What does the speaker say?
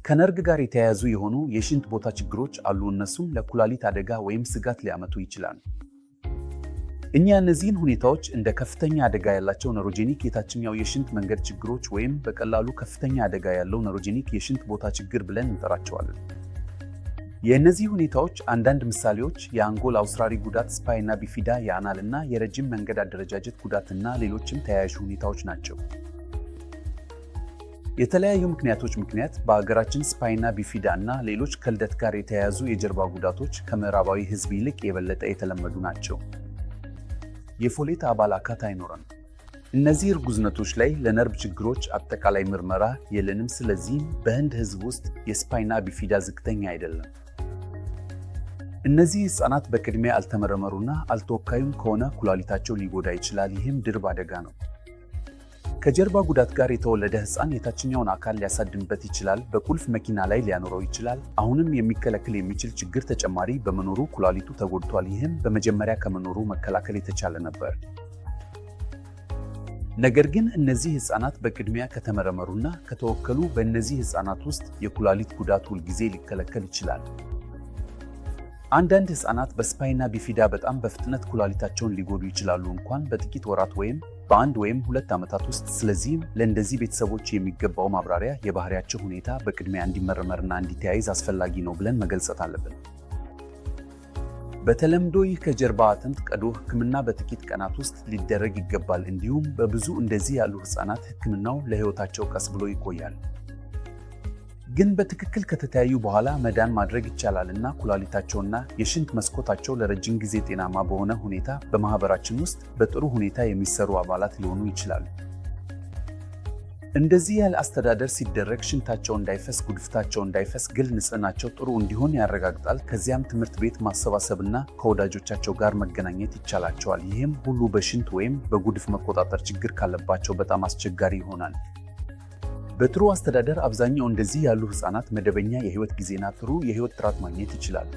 ከነርቭ ጋር የተያያዙ የሆኑ የሽንት ቦታ ችግሮች አሉ። እነሱም ለኩላሊት አደጋ ወይም ስጋት ሊያመጡ ይችላሉ። እኛ እነዚህን ሁኔታዎች እንደ ከፍተኛ አደጋ ያላቸው ኔሮጄኒክ የታችኛው የሽንት መንገድ ችግሮች ወይም በቀላሉ ከፍተኛ አደጋ ያለው ኔሮጄኒክ የሽንት ቦታ ችግር ብለን እንጠራቸዋለን። የእነዚህ ሁኔታዎች አንዳንድ ምሳሌዎች የአንጎል አውስራሪ ጉዳት፣ ስፓይና ቢፊዳ፣ የአናል እና የረጅም መንገድ አደረጃጀት ጉዳት እና ሌሎችም ተያያዥ ሁኔታዎች ናቸው። የተለያዩ ምክንያቶች ምክንያት በአገራችን ስፓይና ቢፊዳ እና ሌሎች ከልደት ጋር የተያያዙ የጀርባ ጉዳቶች ከምዕራባዊ ሕዝብ ይልቅ የበለጠ የተለመዱ ናቸው። የፎሌት አባል አካት አይኖረም። እነዚህ እርጉዝነቶች ላይ ለነርቭ ችግሮች አጠቃላይ ምርመራ የለንም። ስለዚህም በህንድ ሕዝብ ውስጥ የስፓይና ቢፊዳ ዝቅተኛ አይደለም። እነዚህ ሕፃናት በቅድሚያ አልተመረመሩና አልተወካዩም ከሆነ ኩላሊታቸው ሊጎዳ ይችላል። ይህም ድርብ አደጋ ነው። ከጀርባ ጉዳት ጋር የተወለደ ሕፃን የታችኛውን አካል ሊያሳድንበት ይችላል። በቁልፍ መኪና ላይ ሊያኖረው ይችላል። አሁንም የሚከለክል የሚችል ችግር ተጨማሪ በመኖሩ ኩላሊቱ ተጎድቷል። ይህም በመጀመሪያ ከመኖሩ መከላከል የተቻለ ነበር። ነገር ግን እነዚህ ሕፃናት በቅድሚያ ከተመረመሩና ከተወከሉ በእነዚህ ሕፃናት ውስጥ የኩላሊት ጉዳት ሁልጊዜ ሊከለከል ይችላል። አንዳንድ ሕፃናት በስፓይና ቢፊዳ በጣም በፍጥነት ኩላሊታቸውን ሊጎዱ ይችላሉ፣ እንኳን በጥቂት ወራት ወይም በ1 ወይም 2 ዓመታት ውስጥ። ስለዚህም ለእንደዚህ ቤተሰቦች የሚገባው ማብራሪያ የባህሪያቸው ሁኔታ በቅድሚያ እንዲመረመርና እንዲተያይዝ አስፈላጊ ነው ብለን መገልጸት አለብን። በተለምዶ ይህ ከጀርባ አጥንት ቀዶ ሕክምና በጥቂት ቀናት ውስጥ ሊደረግ ይገባል። እንዲሁም በብዙ እንደዚህ ያሉ ሕፃናት ሕክምናው ለሕይወታቸው ቀስ ብሎ ይቆያል። ግን በትክክል ከተተያዩ በኋላ መዳን ማድረግ ይቻላል እና ኩላሊታቸውና የሽንት መስኮታቸው ለረጅም ጊዜ ጤናማ በሆነ ሁኔታ በማህበራችን ውስጥ በጥሩ ሁኔታ የሚሰሩ አባላት ሊሆኑ ይችላሉ። እንደዚህ ያለ አስተዳደር ሲደረግ ሽንታቸው እንዳይፈስ፣ ጉድፍታቸው እንዳይፈስ፣ ግል ንጽህናቸው ጥሩ እንዲሆን ያረጋግጣል። ከዚያም ትምህርት ቤት ማሰባሰብና ከወዳጆቻቸው ጋር መገናኘት ይቻላቸዋል። ይህም ሁሉ በሽንት ወይም በጉድፍ መቆጣጠር ችግር ካለባቸው በጣም አስቸጋሪ ይሆናል። በጥሩ አስተዳደር አብዛኛው እንደዚህ ያሉ ሕፃናት መደበኛ የህይወት ጊዜና ጥሩ የህይወት ጥራት ማግኘት ይችላሉ።